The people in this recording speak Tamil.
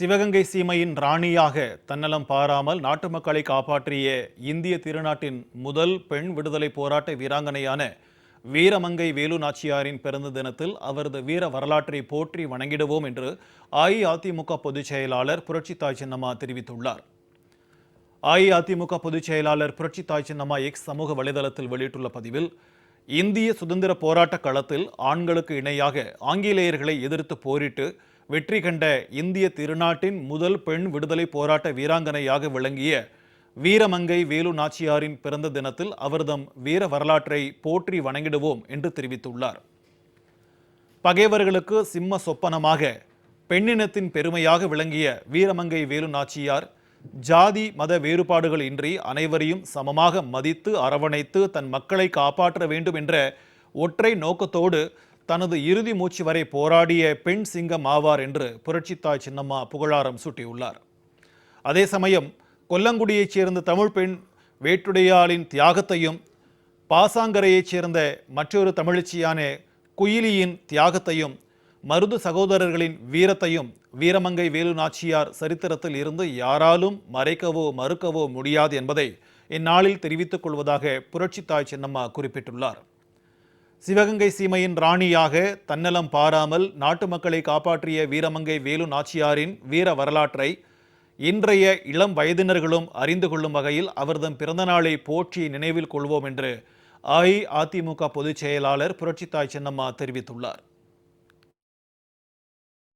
சிவகங்கை சீமையின் ராணியாக தன்னலம் பாராமல் நாட்டு மக்களை காப்பாற்றிய இந்திய திருநாட்டின் முதல் பெண் விடுதலை போராட்ட வீராங்கனையான வீரமங்கை வேலு நாச்சியாரின் பிறந்த தினத்தில் அவரது வீர வரலாற்றை போற்றி வணங்கிடுவோம் என்று அஇஅதிமுக பொதுச் செயலாளர் புரட்சித்தாய் சின்னம்மா தெரிவித்துள்ளார். அஇஅதிமுக பொதுச் செயலாளர் புரட்சித்தாய் சின்னம்மா எக்ஸ் சமூக வலைதளத்தில் வெளியிட்டுள்ள பதிவில், இந்திய சுதந்திர போராட்ட களத்தில் ஆண்களுக்கு இணையாக ஆங்கிலேயர்களை எதிர்த்து போரிட்டு வெற்றி கண்ட இந்திய திருநாட்டின் முதல் பெண் விடுதலை போராட்ட வீராங்கனையாக விளங்கிய வீரமங்கை வேலு நாச்சியாரின் பிறந்த தினத்தில் அவர்தம் வீர வரலாற்றை போற்றி வணங்கிடுவோம் என்று தெரிவித்துள்ளார். பகைவர்களுக்கு சிம்ம சொப்பனமாக பெண்ணினத்தின் பெருமையாக விளங்கிய வீரமங்கை வேலு நாச்சியார் ஜாதி மத வேறுபாடுகள் இன்றி அனைவரையும் சமமாக மதித்து அரவணைத்து தன் மக்களை காப்பாற்ற வேண்டும் என்ற ஒற்றை நோக்கத்தோடு தனது இறுதி மூச்சு வரை போராடிய பெண் சிங்கம் ஆவார் என்று புரட்சித்தாய் சின்னம்மா புகழாரம் சூட்டியுள்ளார். அதே சமயம் கொல்லங்குடியைச் சேர்ந்த தமிழ் பெண் வேட்டுடையாளின் தியாகத்தையும், பாசாங்கரையைச் சேர்ந்த மற்றொரு தமிழச்சியான குயிலியின் தியாகத்தையும், மருது சகோதரர்களின் வீரத்தையும் வீரமங்கை வேலு நாச்சியார் சரித்திரத்தில் இருந்து யாராலும் மறைக்கவோ மறுக்கவோ முடியாது என்பதை இந்நாளில் தெரிவித்துக் கொள்வதாக புரட்சித்தாய் சின்னம்மா குறிப்பிட்டுள்ளார். சிவகங்கை சீமையின் ராணியாக தன்னலம் பாராமல் நாட்டு மக்களை காப்பாற்றிய வீரமங்கை வேலு நாச்சியாரின் வீர வரலாற்றை இன்றைய இளம் வயதினர்களும் அறிந்து கொள்ளும் வகையில் அவர்தம் பிறந்தநாளை போற்றி நினைவில் கொள்வோம் என்று அஇஅதிமுக பொதுச் செயலாளர் புரட்சித்தாய் சின்னம்மா தெரிவித்துள்ளார்.